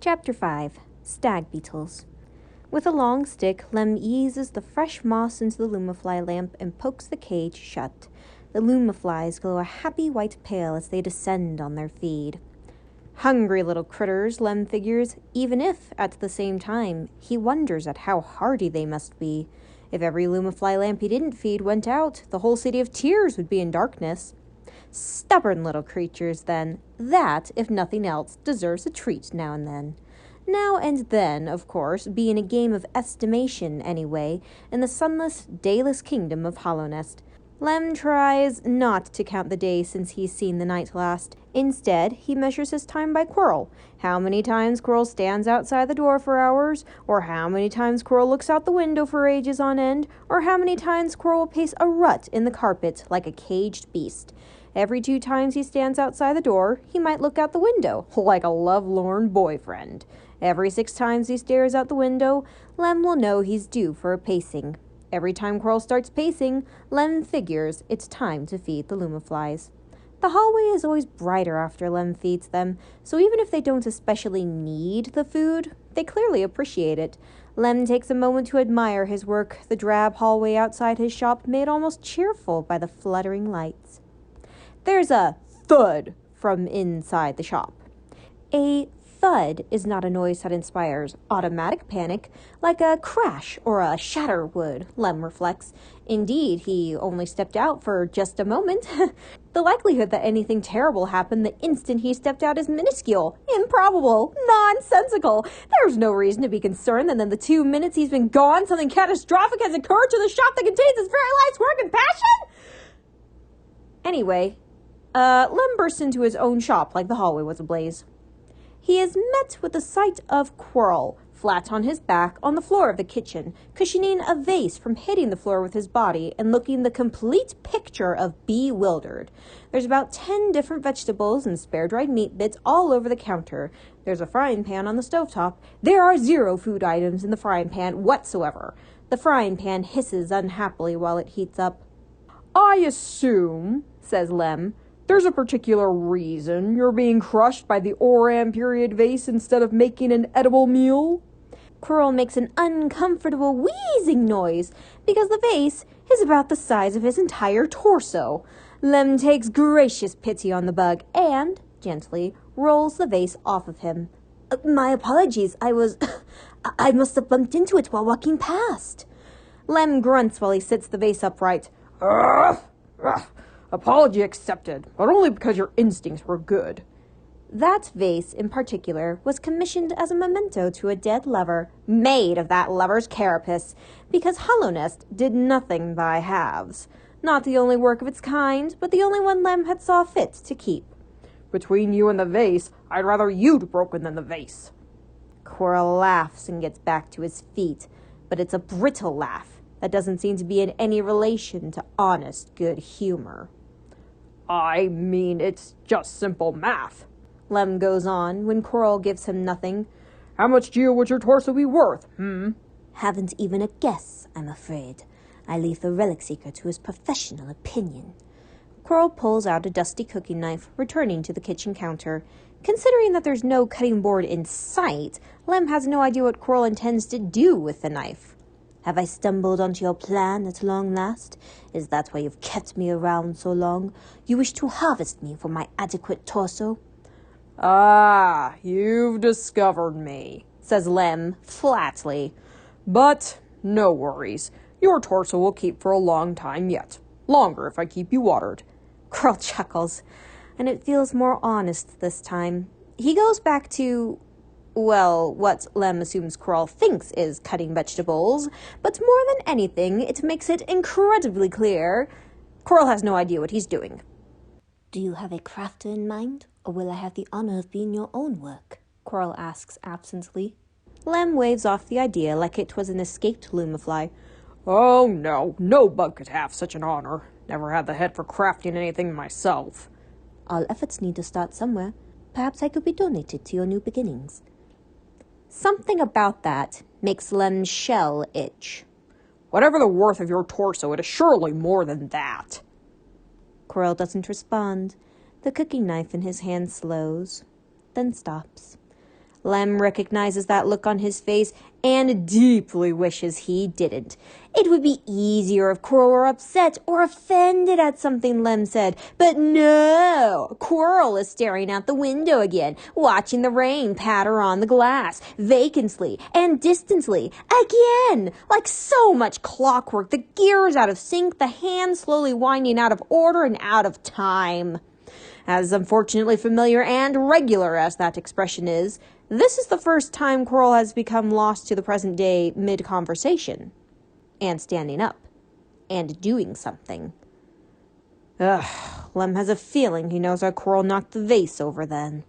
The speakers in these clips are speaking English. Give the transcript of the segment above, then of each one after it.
Chapter 5 Stag Beetles. With a long stick, Lem eases the fresh moss into the lumafly lamp and pokes the cage shut. The lumaflies glow a happy white pale as they descend on their feed. Hungry little critters, Lem figures, even if, at the same time, he wonders at how hardy they must be. If every lumafly lamp he didn't feed went out, the whole city of Tears would be in darkness. Stubborn little creatures, then. That, if nothing else, deserves a treat now and then. Now and then, of course, being a game of estimation anyway, in the sunless, dayless kingdom of Hollownest. Lem tries not to count the days since he's seen the night last. Instead, he measures his time by Quirrell. How many times Quirrell stands outside the door for hours, or how many times Quirrell looks out the window for ages on end, or how many times Quirrell will pace a rut in the carpet like a caged beast. Every 2 times he stands outside the door, he might look out the window, like a lovelorn boyfriend. Every 6 times he stares out the window, Lem will know he's due for a pacing. Every time Quirrell starts pacing, Lem figures it's time to feed the lumaflies. The hallway is always brighter after Lem feeds them, so even if they don't especially need the food, they clearly appreciate it. Lem takes a moment to admire his work, the drab hallway outside his shop made almost cheerful by the fluttering lights. There's a thud from inside the shop. A thud is not a noise that inspires automatic panic like a crash or a shatter would, Lem reflects. Indeed, he only stepped out for just a moment. The likelihood that anything terrible happened the instant he stepped out is minuscule, improbable, nonsensical. There's no reason to be concerned that in the 2 minutes he's been gone, something catastrophic has occurred to the shop that contains his very life's work and passion. Anyway, Lem bursts into his own shop like the hallway was ablaze. He is met with the sight of Quirrell, flat on his back on the floor of the kitchen, cushioning a vase from hitting the floor with his body and looking the complete picture of bewildered. There's about 10 different vegetables and spare-dried meat bits all over the counter. There's a frying pan on the stovetop. There are 0 food items in the frying pan whatsoever. The frying pan hisses unhappily while it heats up. "I assume," says Lem, "there's a particular reason you're being crushed by the Oran period vase instead of making an edible meal?" Quirrell makes an uncomfortable wheezing noise because the vase is about the size of his entire torso. Lem takes gracious pity on the bug and, gently, rolls the vase off of him. "My apologies, I must have bumped into it while walking past." Lem grunts while he sits the vase upright. "Ugh, ugh. Apology accepted, but only because your instincts were good." That vase, in particular, was commissioned as a memento to a dead lover, made of that lover's carapace, because Hollownest did nothing by halves. Not the only work of its kind, but the only one Lem had saw fit to keep. "Between you and the vase, I'd rather you'd broken than the vase." Quirrell laughs and gets back to his feet, but it's a brittle laugh that doesn't seem to be in any relation to honest good humor. "I mean, it's just simple math," Lem goes on when Quirrell gives him nothing. "How much do you would your torso be worth, Haven't even a guess, I'm afraid. I leave the relic seeker to his professional opinion." Quirrell pulls out a dusty cooking knife, returning to the kitchen counter. Considering that there's no cutting board in sight, Lem has no idea what Quirrell intends to do with the knife. "Have I stumbled onto your plan at long last? Is that why you've kept me around so long? You wish to harvest me for my adequate torso?" "Ah, you've discovered me," says Lem, flatly. "But no worries. Your torso will keep for a long time yet. Longer if I keep you watered." Quirrell chuckles, and it feels more honest this time. He goes back to, well, what Lem assumes Quirrell thinks is cutting vegetables, but more than anything, it makes it incredibly clear Quirrell has no idea what he's doing. "Do you have a crafter in mind, or will I have the honor of being your own work?" Quirrell asks absently. Lem waves off the idea like it was an escaped lumafly. "Oh, no bug could have such an honor. Never had the head for crafting anything myself." "All efforts need to start somewhere. Perhaps I could be donated to your new beginnings." Something about that makes Lem's shell itch. "Whatever the worth of your torso, it is surely more than that." Quirrell doesn't respond. The cooking knife in his hand slows, then stops. Lem recognizes that look on his face and deeply wishes he didn't. It would be easier if Quirrell were upset or offended at something Lem said, but no! Quirrell is staring out the window again, watching the rain patter on the glass, vacantly and distantly, again! Like so much clockwork, the gears out of sync, the hands slowly winding out of order and out of time. As unfortunately familiar and regular as that expression is, this is the first time Quirrell has become lost to the present day mid-conversation. And standing up. And doing something. Lem has a feeling he knows how Quirrell knocked the vase over then.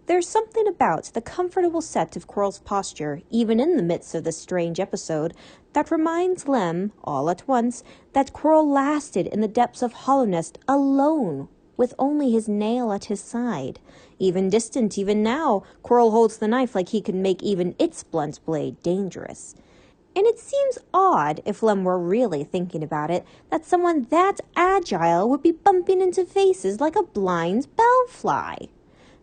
There's something about the comfortable set of Quirrell's posture, even in the midst of this strange episode, that reminds Lem, all at once, that Quirrell lasted in the depths of Hollownest alone, with only his nail at his side. Even distant, even now, Quirrell holds the knife like he can make even its blunt blade dangerous. And it seems odd, if Lem were really thinking about it, that someone that agile would be bumping into faces like a blind bellfly.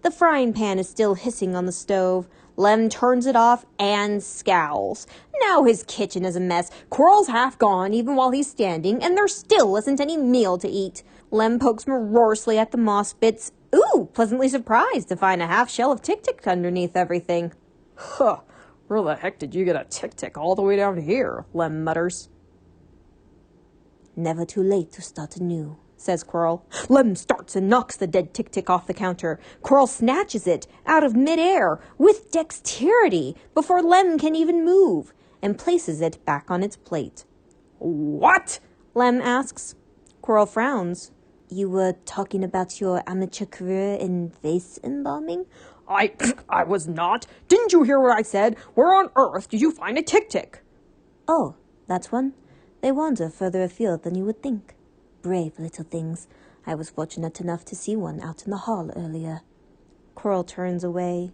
The frying pan is still hissing on the stove. Lem turns it off and scowls. Now his kitchen is a mess. Quirrell's half gone even while he's standing, and there still isn't any meal to eat. Lem pokes morosely at the moss bits. Ooh, pleasantly surprised to find a half shell of Tic-Tic underneath everything. Huh. Where the heck did you get a Tic-Tic all the way down here? Lem mutters. Never too late to start anew, says Quirrell. Lem starts and knocks the dead Tic-Tic off the counter. Quirrell snatches it out of midair with dexterity before Lem can even move and places it back on its plate. What? Lem asks. Quirrell frowns. You were talking about your amateur career in vase embalming? I was not. Didn't you hear what I said? Where on earth did you find a Tic-Tic? Oh, that's one. They wander further afield than you would think. Brave little things. I was fortunate enough to see one out in the hall earlier. Quirrell turns away.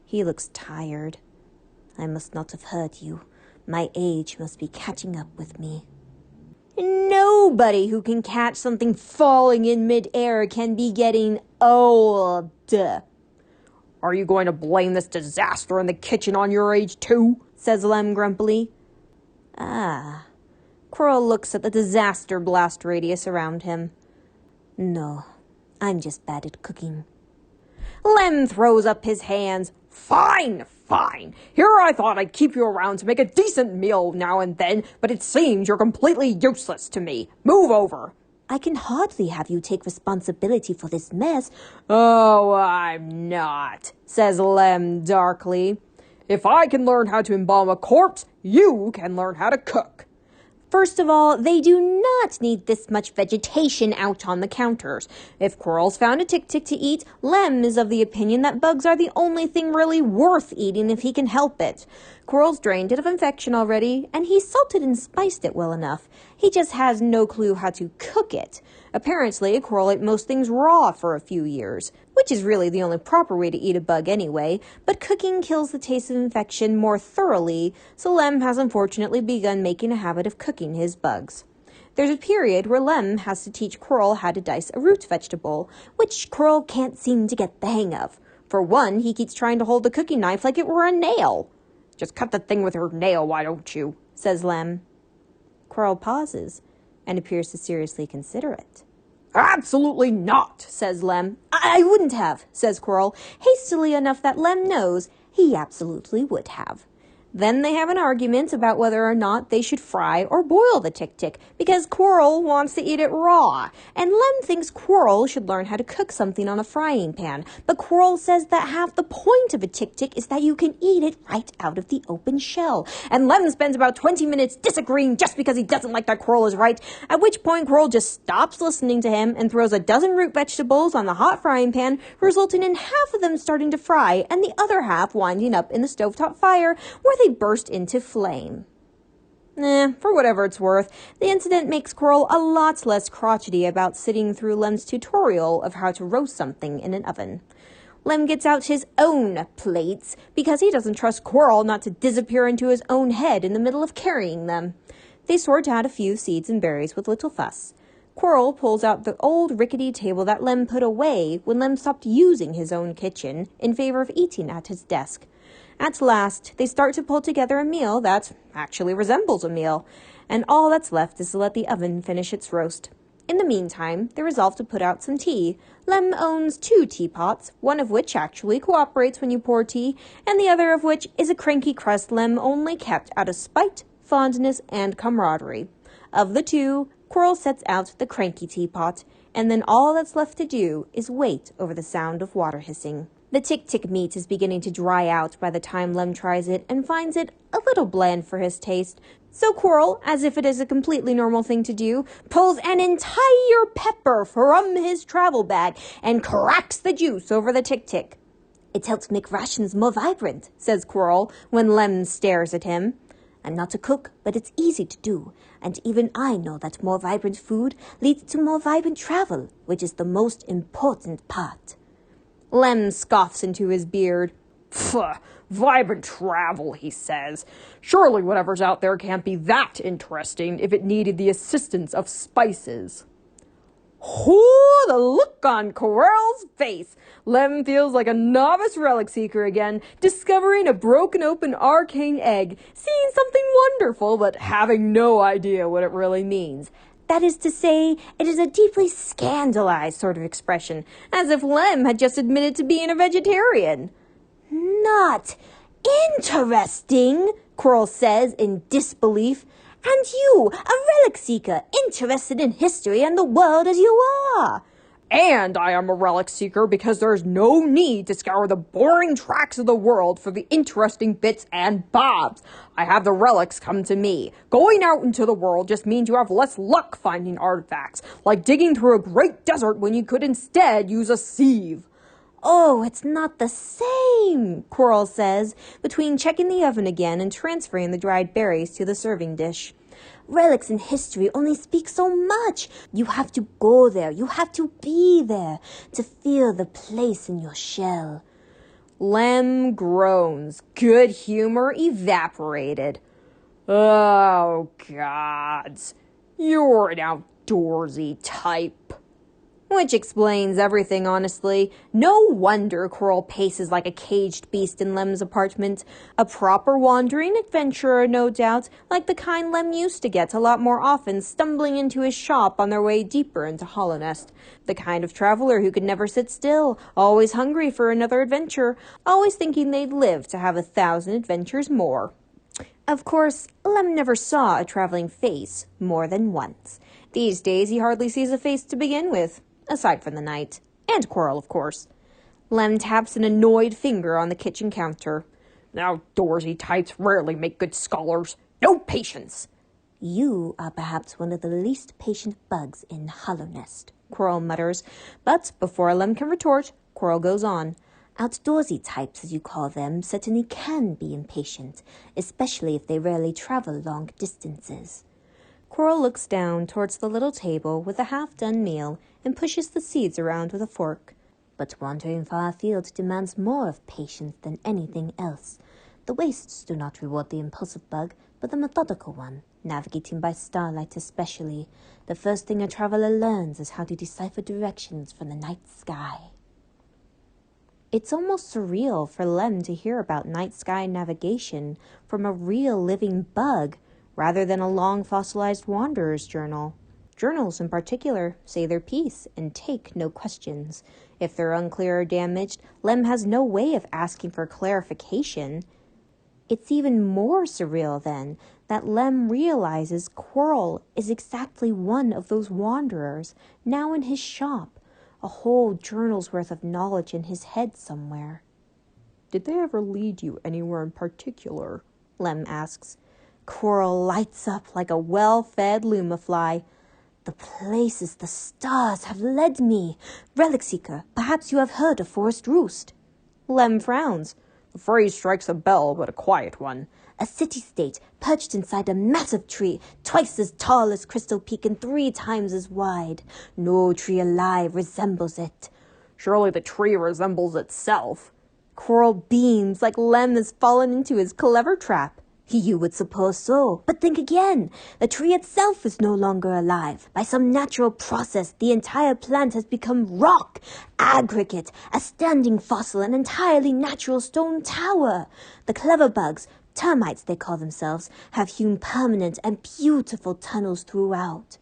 He looks tired. I must not have hurt you. My age must be catching up with me. Nobody who can catch something falling in midair can be getting old. Are you going to blame this disaster in the kitchen on your age, too? Says Lem grumpily. Ah. Quirrell looks at the disaster blast radius around him. No, I'm just bad at cooking. Lem throws up his hands. Fine. Here I thought I'd keep you around to make a decent meal now and then, but it seems you're completely useless to me. Move over. I can hardly have you take responsibility for this mess. Oh, I'm not, says Lem darkly. If I can learn how to embalm a corpse, you can learn how to cook. First of all, they do not need this much vegetation out on the counters. If Quirrell's found a Tic-Tic to eat, Lem is of the opinion that bugs are the only thing really worth eating if he can help it. Quirrell's drained it of infection already, and he salted and spiced it well enough. He just has no clue how to cook it. Apparently, Quirrell ate most things raw for a few years, which is really the only proper way to eat a bug anyway, but cooking kills the taste of infection more thoroughly, so Lem has unfortunately begun making a habit of cooking his bugs. There's a period where Lem has to teach Quirrell how to dice a root vegetable, which Quirrell can't seem to get the hang of. For one, he keeps trying to hold the cooking knife like it were a nail. Just cut the thing with your nail, why don't you? Says Lem. Quirrell pauses and appears to seriously consider it. Absolutely not, says Lem. I wouldn't have, says Quirrell, hastily enough that Lem knows he absolutely would have. Then they have an argument about whether or not they should fry or boil the Tic-Tic, because Quirrell wants to eat it raw, and Lem thinks Quirrell should learn how to cook something on a frying pan, but Quirrell says that half the point of a Tic-Tic is that you can eat it right out of the open shell, and Lem spends about 20 minutes disagreeing just because he doesn't like that Quirrell is right, at which point Quirrell just stops listening to him and throws a dozen root vegetables on the hot frying pan, resulting in half of them starting to fry and the other half winding up in the stovetop fire, where they burst into flame. For whatever it's worth, the incident makes Quirrell a lot less crotchety about sitting through Lem's tutorial of how to roast something in an oven. Lem gets out his own plates because he doesn't trust Quirrell not to disappear into his own head in the middle of carrying them. They sort out a few seeds and berries with little fuss. Quirrell pulls out the old rickety table that Lem put away when Lem stopped using his own kitchen in favor of eating at his desk. At last, they start to pull together a meal that actually resembles a meal, and all that's left is to let the oven finish its roast. In the meantime, they resolve to put out some tea. Lem owns 2 teapots, one of which actually cooperates when you pour tea, and the other of which is a cranky crust Lem only kept out of spite, fondness, and camaraderie. Of the 2, Quirrell sets out the cranky teapot, and then all that's left to do is wait over the sound of water hissing. The tick-tick meat is beginning to dry out by the time Lem tries it and finds it a little bland for his taste. So Quirrell, as if it is a completely normal thing to do, pulls an entire pepper from his travel bag and cracks the juice over the tick-tick. It helps make rations more vibrant, says Quirrell when Lem stares at him. I'm not a cook, but it's easy to do, and even I know that more vibrant food leads to more vibrant travel, which is the most important part. Lem scoffs into his beard. Pfft, vibrant travel, he says. Surely whatever's out there can't be that interesting if it needed the assistance of spices. Oh, the look on Quirrell's face! Lem feels like a novice relic seeker again, discovering a broken open arcane egg, seeing something wonderful, but having no idea what it really means. That is to say, it is a deeply scandalized sort of expression, as if Lem had just admitted to being a vegetarian. Not interesting, Quirrell says in disbelief. And you, a relic seeker, interested in history and the world as you are. And I am a relic seeker because there's no need to scour the boring tracks of the world for the interesting bits and bobs. I have the relics come to me. Going out into the world just means you have less luck finding artifacts, like digging through a great desert when you could instead use a sieve. Oh, it's not the same, Quirrell says, between checking the oven again and transferring the dried berries to the serving dish. Relics in history only speak so much. You have to go there. You have to be there to feel the place in your shell. Lem groans. Good humor evaporated. Oh, gods. You're an outdoorsy type. Which explains everything, honestly. No wonder Quirrell paces like a caged beast in Lem's apartment. A proper wandering adventurer, no doubt, like the kind Lem used to get a lot more often, stumbling into his shop on their way deeper into Hollownest. The kind of traveler who could never sit still, always hungry for another adventure, always thinking they'd live to have 1,000 adventures more. Of course, Lem never saw a traveling face more than once. These days he hardly sees a face to begin with. Aside from the night. And Quirrell, of course. Lem taps an annoyed finger on the kitchen counter. Outdoorsy types rarely make good scholars. No patience. You are perhaps one of the least patient bugs in Hollownest, Quirrell mutters. But before Lem can retort, Quirrell goes on. Outdoorsy types, as you call them, certainly can be impatient, especially if they rarely travel long distances. Quirrell looks down towards the little table with a half-done meal and pushes the seeds around with a fork. But wandering far afield demands more of patience than anything else. The wastes do not reward the impulsive bug, but the methodical one, navigating by starlight especially. The first thing a traveler learns is how to decipher directions from the night sky. It's almost surreal for Lem to hear about night sky navigation from a real living bug, rather than a long fossilized wanderer's journal. Journals, in particular, say their piece and take no questions. If they're unclear or damaged, Lem has no way of asking for clarification. It's even more surreal, then, that Lem realizes Quirrell is exactly one of those wanderers, now in his shop, a whole journal's worth of knowledge in his head somewhere. Did they ever lead you anywhere in particular? Lem asks. Quirrell lights up like a well-fed lumafly. The places the stars have led me. Relic seeker, perhaps you have heard of Forest Roost. Lem frowns. The phrase strikes a bell, but a quiet one. A city-state perched inside a massive tree, twice as tall as Crystal Peak and 3 times as wide. No tree alive resembles it. Surely the tree resembles itself. Quirrell beams like Lem has fallen into his clever trap. You would suppose so, but think again. The tree itself is no longer alive. By some natural process, the entire plant has become rock, aggregate, a standing fossil, an entirely natural stone tower. The clever bugs, termites they call themselves, have hewn permanent and beautiful tunnels throughout.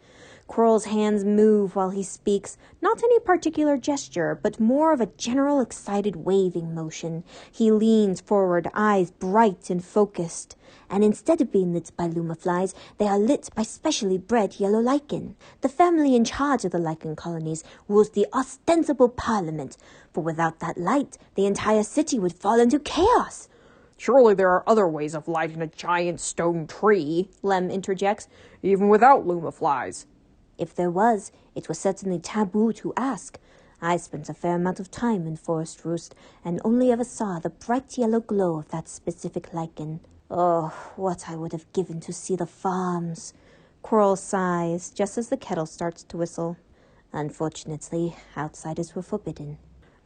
Quirrell's hands move while he speaks, not any particular gesture, but more of a general excited waving motion. He leans forward, eyes bright and focused. And instead of being lit by lumaflies, they are lit by specially bred yellow lichen. The family in charge of the lichen colonies rules the ostensible parliament, for without that light, the entire city would fall into chaos. Surely there are other ways of lighting a giant stone tree, Lem interjects, even without lumaflies. If there was, it was certainly taboo to ask. I spent a fair amount of time in Forest Roost, and only ever saw the bright yellow glow of that specific lichen. Oh, what I would have given to see the farms. Quirrell sighs, just as the kettle starts to whistle. Unfortunately, outsiders were forbidden.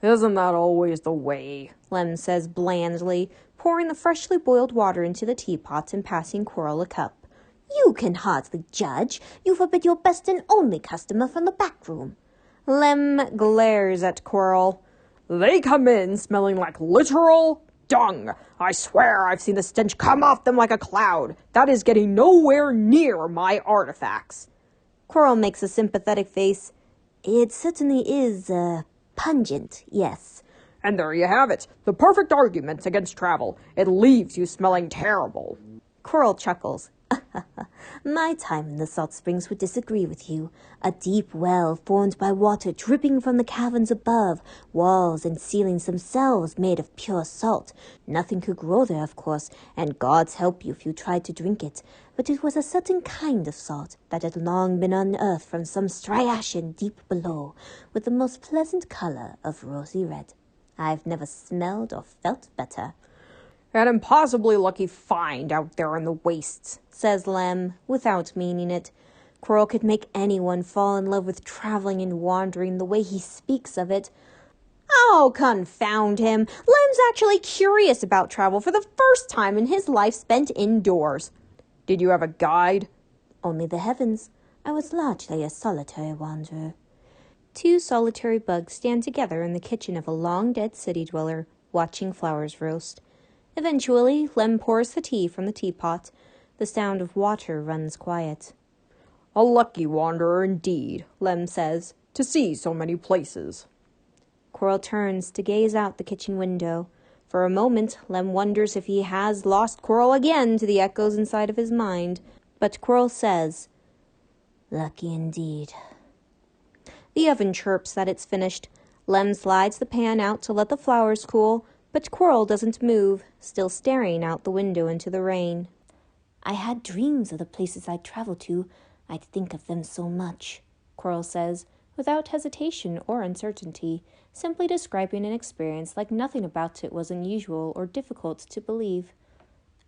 Isn't that always the way? Lem says blandly, pouring the freshly boiled water into the teapot and passing Quirrell a cup. You can hardly judge. You forbid your best and only customer from the back room. Lem glares at Quirrell. They come in smelling like literal dung. I swear I've seen the stench come off them like a cloud. That is getting nowhere near my artifacts. Quirrell makes a sympathetic face. It certainly is, pungent, yes. And there you have it. The perfect argument against travel. It leaves you smelling terrible. Quirrell chuckles. My time in the salt springs would disagree with you. A deep well formed by water dripping from the caverns above, walls and ceilings themselves made of pure salt. Nothing could grow there, of course, and God's help you if you tried to drink it. But it was a certain kind of salt that had long been unearthed from some striation deep below, with the most pleasant color of rosy red. I've never smelled or felt better. An impossibly lucky find out there in the wastes, says Lem, without meaning it. Quirrell could make anyone fall in love with traveling and wandering the way he speaks of it. Oh, confound him! Lem's actually curious about travel for the first time in his life spent indoors. Did you have a guide? Only the heavens. I was largely a solitary wanderer. Two solitary bugs stand together in the kitchen of a long-dead city dweller, watching flowers roast. Eventually, Lem pours the tea from the teapot. The sound of water runs quiet. A lucky wanderer indeed, Lem says, to see so many places. Quirrell turns to gaze out the kitchen window. For a moment, Lem wonders if he has lost Quirrell again to the echoes inside of his mind. But Quirrell says, "Lucky indeed." The oven chirps that it's finished. Lem slides the pan out to let the flowers cool, but Quirrell doesn't move, still staring out the window into the rain. I had dreams of the places I'd travel to. I'd think of them so much, Quirrell says, without hesitation or uncertainty, simply describing an experience like nothing about it was unusual or difficult to believe.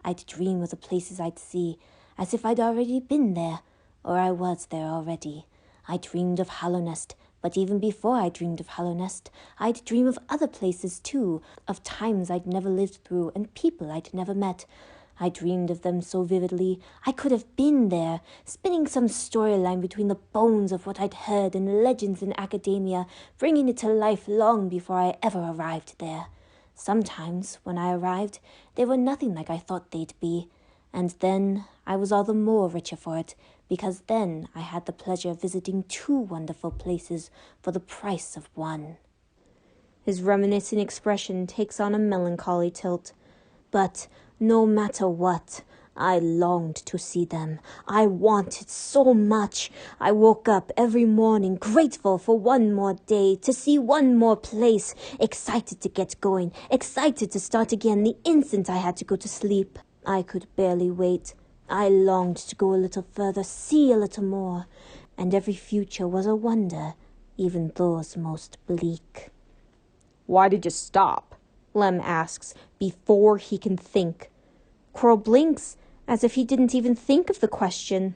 I'd dream of the places I'd see, as if I'd already been there, or I was there already. I dreamed of Hallownest, but even before I dreamed of Hallownest, I'd dream of other places too, of times I'd never lived through and people I'd never met. I dreamed of them so vividly, I could have been there, spinning some storyline between the bones of what I'd heard in legends in academia, bringing it to life long before I ever arrived there. Sometimes, when I arrived, they were nothing like I thought they'd be, and then I was all the more richer for it, because then I had the pleasure of visiting two wonderful places for the price of one. His reminiscent expression takes on a melancholy tilt. But no matter what, I longed to see them. I wanted so much. I woke up every morning grateful for one more day, to see one more place, excited to get going, excited to start again the instant I had to go to sleep. I could barely wait. I longed to go a little further, see a little more, and every future was a wonder, even those most bleak. Why did you stop? Lem asks, before he can think. Quirrell blinks, as if he didn't even think of the question.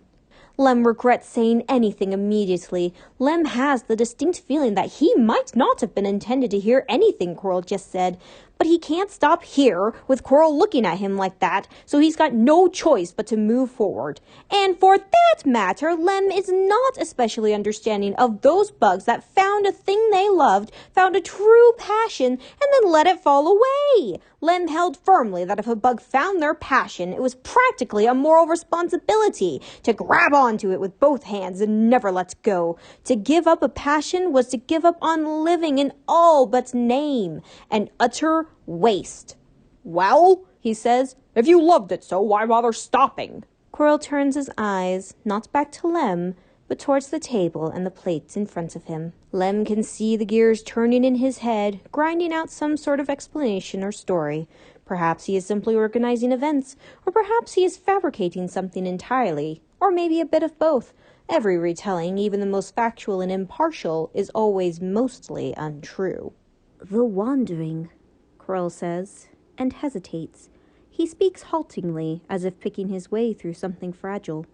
Lem regrets saying anything immediately. Lem has the distinct feeling that he might not have been intended to hear anything Quirrell just said, but he can't stop here with Coral looking at him like that, so he's got no choice but to move forward. And for that matter, Lem is not especially understanding of those bugs that found a thing they loved, found a true passion, and then let it fall away. Lem held firmly that if a bug found their passion, it was practically a moral responsibility to grab onto it with both hands and never let go. To give up a passion was to give up on living in all but name, an utter waste. Well, he says, if you loved it so, why bother stopping? Coral turns his eyes, not back to Lem, but towards the table and the plates in front of him. Lem can see the gears turning in his head, grinding out some sort of explanation or story. Perhaps he is simply organizing events, or perhaps he is fabricating something entirely, or maybe a bit of both. Every retelling, even the most factual and impartial, is always mostly untrue. The wandering, Coral says, and hesitates. He speaks haltingly, as if picking his way through something fragile.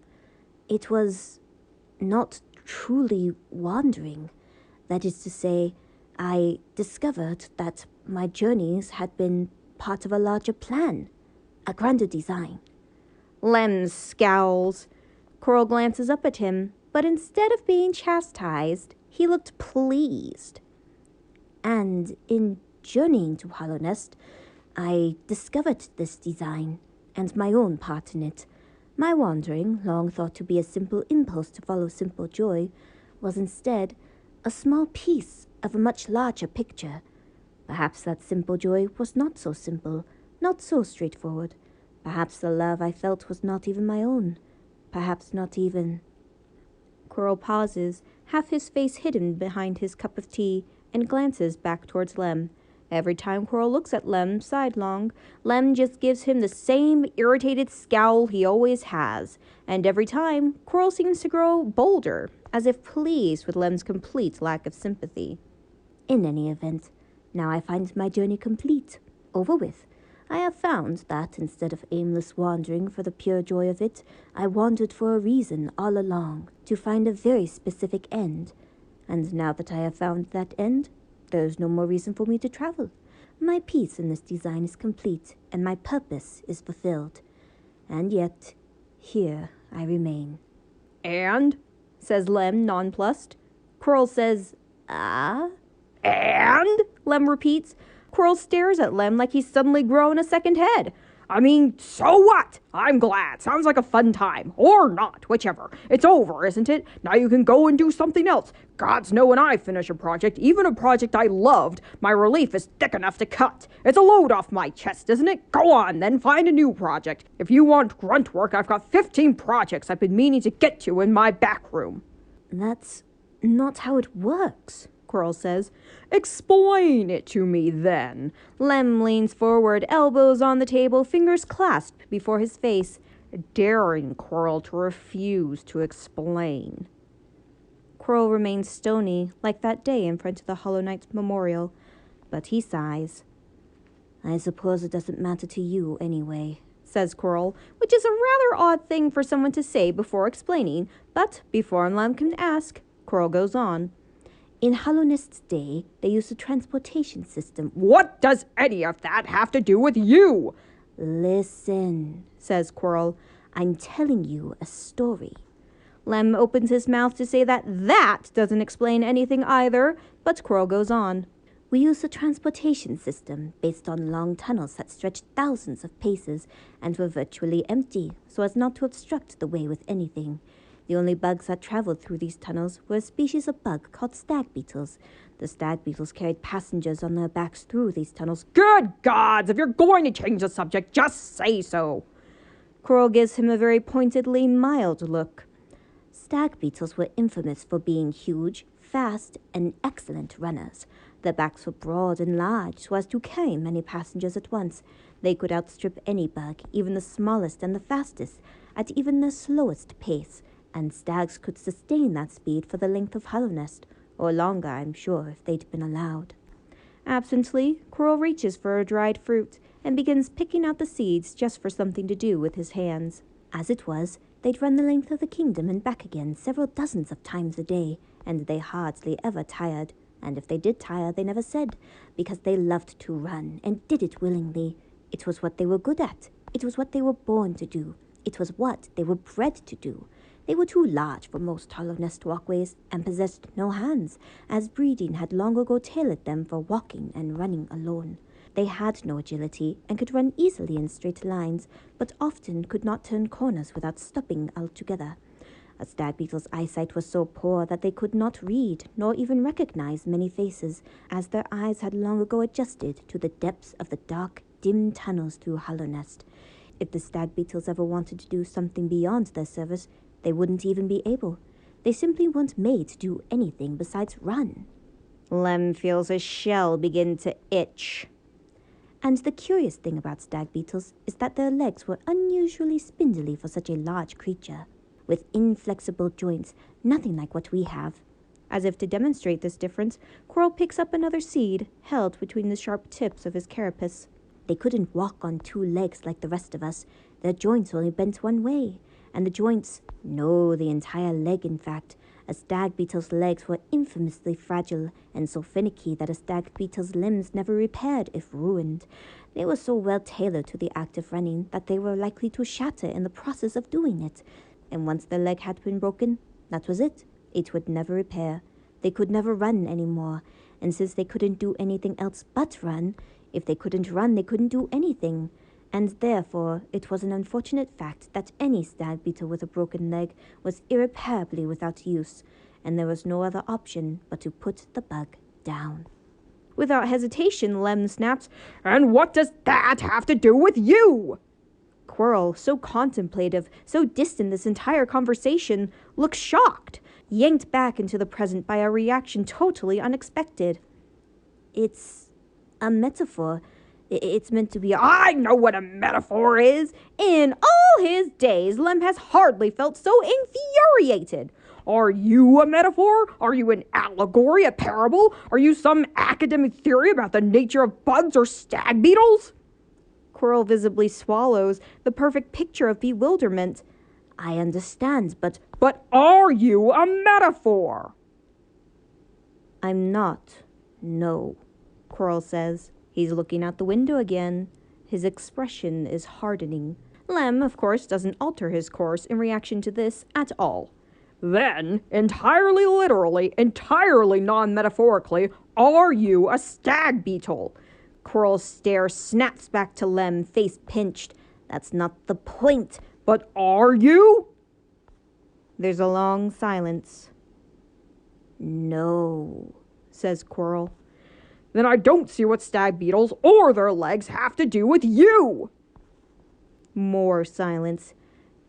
It was not truly wandering. That is to say, I discovered that my journeys had been part of a larger plan, a grander design. Lem scowls. Coral glances up at him, but instead of being chastised, he looked pleased. And in journeying to Hollow Nest, I discovered this design and my own part in it. My wandering, long thought to be a simple impulse to follow simple joy, was instead a small piece of a much larger picture. Perhaps that simple joy was not so simple, not so straightforward. Perhaps the love I felt was not even my own. Perhaps not even... Coral pauses, half his face hidden behind his cup of tea, and glances back towards Lem. Every time Coral looks at Lem sidelong, Lem just gives him the same irritated scowl he always has, and every time, Coral seems to grow bolder, as if pleased with Lem's complete lack of sympathy. In any event, now I find my journey complete, over with. I have found that instead of aimless wandering for the pure joy of it, I wandered for a reason all along, to find a very specific end. And now that I have found that end, there is no more reason for me to travel. My piece in this design is complete, and my purpose is fulfilled. And yet, here I remain. And? Says Lem, nonplussed. Coral says, ah? And? Lem repeats. Coral stares at Lem like he's suddenly grown a second head. I mean, so what? I'm glad. Sounds like a fun time. Or not, whichever. It's over, isn't it? Now you can go and do something else. Gods know when I finish a project, even a project I loved, my relief is thick enough to cut. It's a load off my chest, isn't it? Go on, then find a new project. If you want grunt work, I've got 15 projects I've been meaning to get to in my back room. That's not how it works, Coral says. Explain it to me, then. Lem leans forward, elbows on the table, fingers clasped before his face, daring Coral to refuse to explain. Coral remains stony, like that day in front of the Hollow Knight Memorial, but he sighs. I suppose it doesn't matter to you anyway, says Coral, which is a rather odd thing for someone to say before explaining, but before Lem can ask, Coral goes on. In Hollow Nest's day, they used a transportation system. What does any of that have to do with you? Listen, says Coral. I'm telling you a story. Lem opens his mouth to say that doesn't explain anything either, but Coral goes on. We used a transportation system based on long tunnels that stretched thousands of paces and were virtually empty, so as not to obstruct the way with anything. The only bugs that traveled through these tunnels were a species of bug called Stag Beetles. The Stag Beetles carried passengers on their backs through these tunnels. Good gods, if you're going to change the subject, just say so. Coral gives him a very pointedly mild look. Stag Beetles were infamous for being huge, fast, and excellent runners. Their backs were broad and large so as to carry many passengers at once. They could outstrip any bug, even the smallest and the fastest, at even their slowest pace. And stags could sustain that speed for the length of Hollow Nest, or longer, I'm sure, if they'd been allowed. Absently, Coral reaches for a dried fruit and begins picking out the seeds just for something to do with his hands. As it was, they'd run the length of the kingdom and back again several dozens of times a day, and they hardly ever tired. And if they did tire, they never said, because they loved to run and did it willingly. It was what they were good at. It was what they were born to do. It was what they were bred to do. They were too large for most hollow nest walkways and possessed no hands, as breeding had long ago tailored them for walking and running alone. They had no agility and could run easily in straight lines, but often could not turn corners without stopping altogether. A stag beetle's eyesight was so poor that they could not read nor even recognize many faces, as their eyes had long ago adjusted to the depths of the dark, dim tunnels through Hollow Nest. If the stag beetles ever wanted to do something beyond their service, they wouldn't even be able. They simply weren't made to do anything besides run. Lem feels his shell begin to itch. And the curious thing about stag beetles is that their legs were unusually spindly for such a large creature, with inflexible joints, nothing like what we have. As if to demonstrate this difference, Quirrell picks up another seed, held between the sharp tips of his carapace. They couldn't walk on two legs like the rest of us. Their joints only bent one way, and the joints, no, the entire leg in fact. A stag beetle's legs were infamously fragile and so finicky that a stag beetle's limbs never repaired if ruined. They were so well tailored to the act of running that they were likely to shatter in the process of doing it. And once their leg had been broken, that was it. It would never repair. They could never run anymore, and since they couldn't do anything else but run, if they couldn't run, they couldn't do anything. And therefore, it was an unfortunate fact that any stag beetle with a broken leg was irreparably without use, and there was no other option but to put the bug down. Without hesitation, Lem snaps, "And what does that have to do with you?" Quirrell, so contemplative, so distant this entire conversation, looks shocked, yanked back into the present by a reaction totally unexpected. It's a metaphor. It's meant to be I know what a metaphor is! In all his days, Lem has hardly felt so infuriated. Are you a metaphor? Are you an allegory, a parable? Are you some academic theory about the nature of bugs or stag beetles? Quirrell visibly swallows, the perfect picture of bewilderment. I understand, but are you a metaphor? I'm not. No, Quirrell says. He's looking out the window again. His expression is hardening. Lem, of course, doesn't alter his course in reaction to this at all. Then, entirely literally, entirely non-metaphorically, are you a stag beetle? Quirrell's stare snaps back to Lem, face pinched. That's not the point. But are you? There's a long silence. No, says Quirrell. Then I don't see what stag beetles or their legs have to do with you. More silence.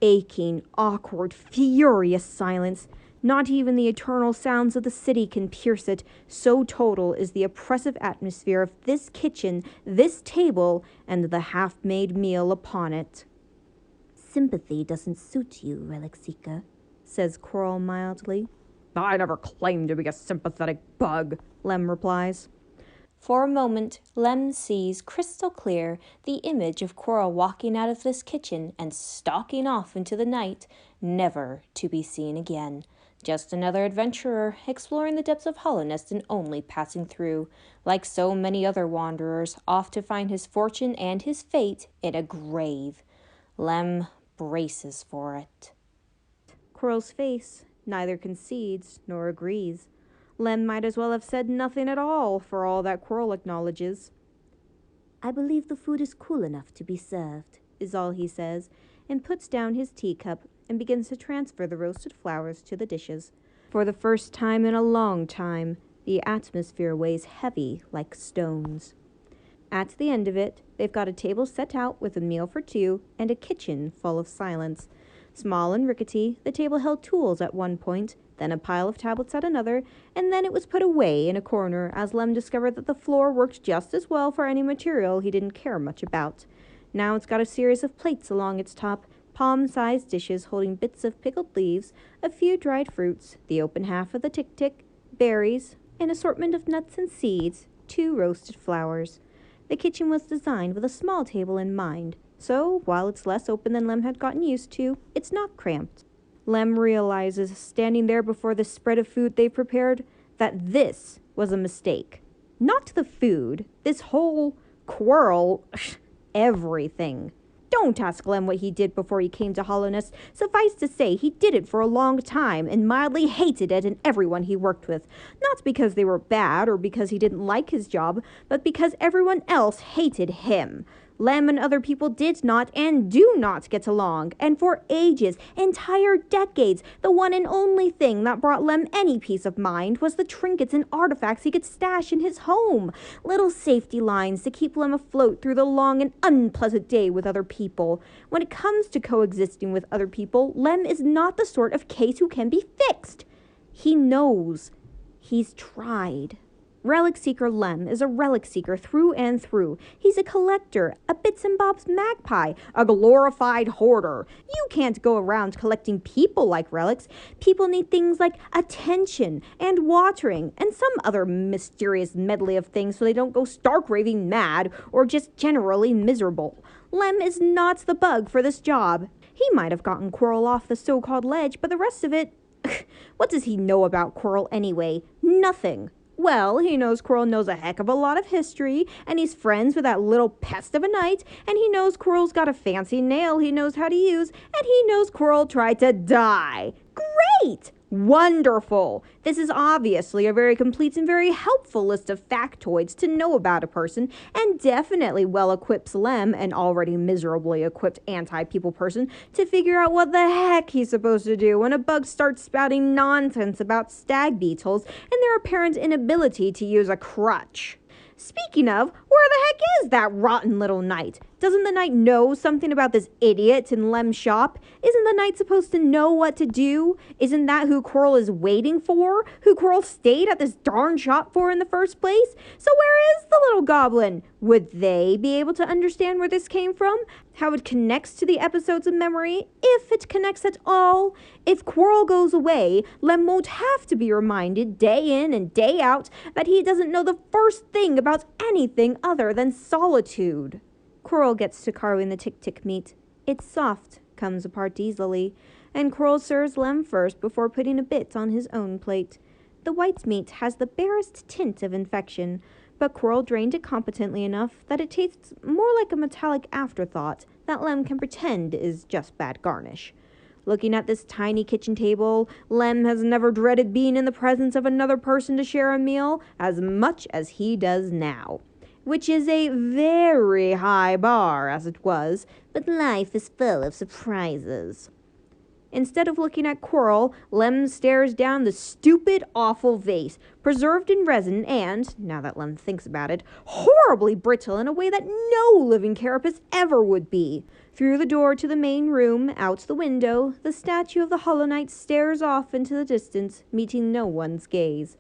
Aching, awkward, furious silence. Not even the eternal sounds of the city can pierce it. So total is the oppressive atmosphere of this kitchen, this table, and the half-made meal upon it. Sympathy doesn't suit you, Relic Seeker, says Quirrell mildly. I never claimed to be a sympathetic bug, Lem replies. For a moment, Lem sees crystal clear the image of Quirrell walking out of this kitchen and stalking off into the night, never to be seen again. Just another adventurer exploring the depths of Hollow Nest and only passing through, like so many other wanderers, off to find his fortune and his fate in a grave. Lem braces for it. Quirrell's face neither concedes nor agrees. Lem might as well have said nothing at all, for all that Quirrell acknowledges. I believe the food is cool enough to be served, is all he says, and puts down his teacup and begins to transfer the roasted flowers to the dishes. For the first time in a long time, the atmosphere weighs heavy like stones. At the end of it, they've got a table set out with a meal for two and a kitchen full of silence. Small and rickety, the table held tools at one point, then a pile of tablets at another, and then it was put away in a corner as Lem discovered that the floor worked just as well for any material he didn't care much about. Now it's got a series of plates along its top, palm-sized dishes holding bits of pickled leaves, a few dried fruits, the open half of the tick-tick, berries, an assortment of nuts and seeds, 2 roasted flowers. The kitchen was designed with a small table in mind, so while it's less open than Lem had gotten used to, it's not cramped. Lem realizes, standing there before the spread of food they've prepared, that this was a mistake. Not the food. This whole quarrel, everything. Don't ask Lem what he did before he came to Hollowness. Suffice to say, he did it for a long time and mildly hated it and everyone he worked with. Not because they were bad or because he didn't like his job, but because everyone else hated him. Lem and other people did not and do not get along, and for ages, entire decades, the one and only thing that brought Lem any peace of mind was the trinkets and artifacts he could stash in his home. Little safety lines to keep Lem afloat through the long and unpleasant day with other people. When it comes to coexisting with other people, Lem is not the sort of case who can be fixed. He knows. He's tried. Relic Seeker Lem is a relic seeker through and through. He's a collector, a bits and bobs magpie, a glorified hoarder. You can't go around collecting people like relics. People need things like attention and watering and some other mysterious medley of things so they don't go stark raving mad or just generally miserable. Lem is not the bug for this job. He might have gotten Quirrell off the so-called ledge, but the rest of it... What does he know about Quirrell anyway? Nothing. Well, he knows Quirrell knows a heck of a lot of history, and he's friends with that little pest of a knight, and he knows Quirrell's got a fancy nail he knows how to use, and he knows Quirrell tried to die. Great! Wonderful! This is obviously a very complete and very helpful list of factoids to know about a person, and definitely well equips Lem, an already miserably equipped anti-people person, to figure out what the heck he's supposed to do when a bug starts spouting nonsense about stag beetles and their apparent inability to use a crutch. Speaking of, where the heck is that rotten little knight? Doesn't the knight know something about this idiot in Lem's shop? Isn't the knight supposed to know what to do? Isn't that who Quirrell is waiting for? Who Quirrell stayed at this darn shop for in the first place? So where is the little goblin? Would they be able to understand where this came from? How it connects to the episodes of memory? If it connects at all? If Quirrell goes away, Lem won't have to be reminded day in and day out that he doesn't know the first thing about anything other than solitude. Quirrell gets to carving the tick-tick meat. It's soft, comes apart easily, and Quirrell serves Lem first before putting a bit on his own plate. The white meat has the barest tint of infection, but Quirrell drained it competently enough that it tastes more like a metallic afterthought that Lem can pretend is just bad garnish. Looking at this tiny kitchen table, Lem has never dreaded being in the presence of another person to share a meal as much as he does now. Which is a very high bar, as it was, but life is full of surprises. Instead of looking at Quirrell, Lem stares down the stupid, awful vase, preserved in resin and, now that Lem thinks about it, horribly brittle in a way that no living carapace ever would be. Through the door to the main room, out the window, the statue of the Hollow Knight stares off into the distance, meeting no one's gaze.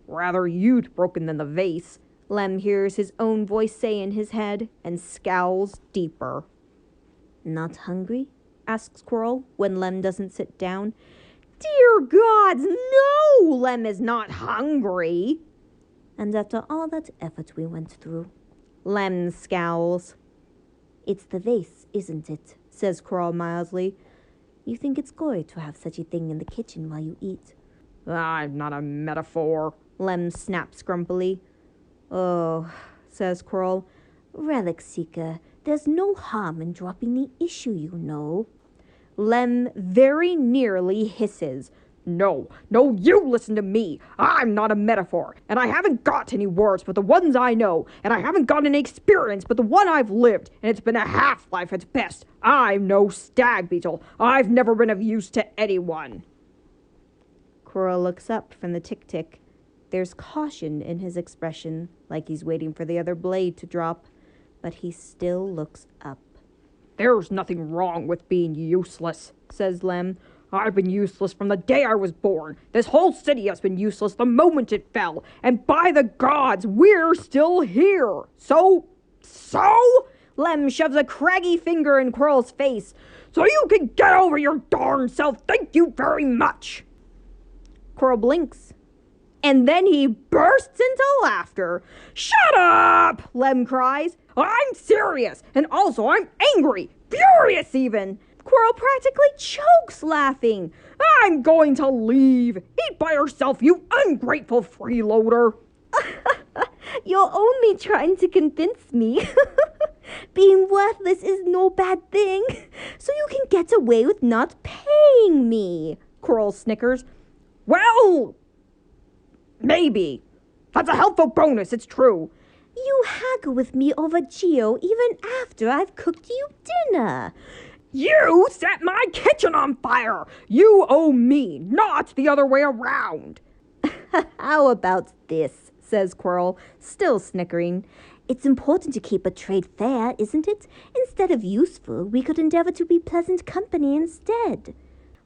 Rather you'd broken than the vase, Lem hears his own voice say in his head, and scowls deeper. Not hungry? Asks Quirrell, when Lem doesn't sit down. Dear gods, no! Lem is not hungry. And after all that effort we went through? Lem scowls. It's the vase, isn't it? Says Quirrell mildly. You think it's gory to have such a thing in the kitchen while you eat? I'm not a metaphor. Lem snaps grumpily. Oh, says Quirrell. Relic Seeker, there's no harm in dropping the issue, you know. Lem very nearly hisses. No, you listen to me. I'm not a metaphor, and I haven't got any words but the ones I know, and I haven't got any experience but the one I've lived, and it's been a half-life at best. I'm no stag beetle. I've never been of use to anyone. Quirrell looks up from the tick-tick. There's caution in his expression, like he's waiting for the other blade to drop, but he still looks up. There's nothing wrong with being useless, says Lem. I've been useless from the day I was born. This whole city has been useless the moment it fell, and by the gods, we're still here. So? Lem shoves a craggy finger in Quirrell's face. So you can get over your darn self. Thank you very much. Quirrell blinks. And then he bursts into laughter. Shut up! Lem cries. I'm serious, and also I'm angry, furious even. Quirrell practically chokes laughing. I'm going to leave. Eat by yourself, you ungrateful freeloader. You're only trying to convince me. Being worthless is no bad thing, so you can get away with not paying me. Quirrell snickers. Well, maybe. That's a helpful bonus, it's true. You haggle with me over Geo even after I've cooked you dinner. You set my kitchen on fire! You owe me, not the other way around! How about this, says Quirrell, still snickering. It's important to keep a trade fair, isn't it? Instead of useful, we could endeavor to be pleasant company instead.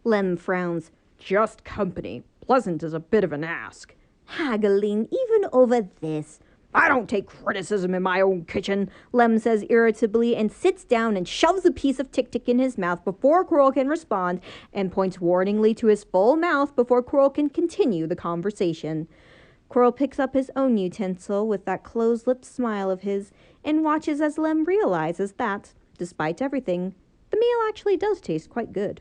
Lem frowns. Just company. Pleasant is a bit of an ask. Haggling even over this. I don't take criticism in my own kitchen, Lem says irritably and sits down and shoves a piece of Tick-Tick in his mouth before Quirrell can respond and points warningly to his full mouth before Quirrell can continue the conversation. Quirrell picks up his own utensil with that closed-lipped smile of his and watches as Lem realizes that, despite everything, the meal actually does taste quite good.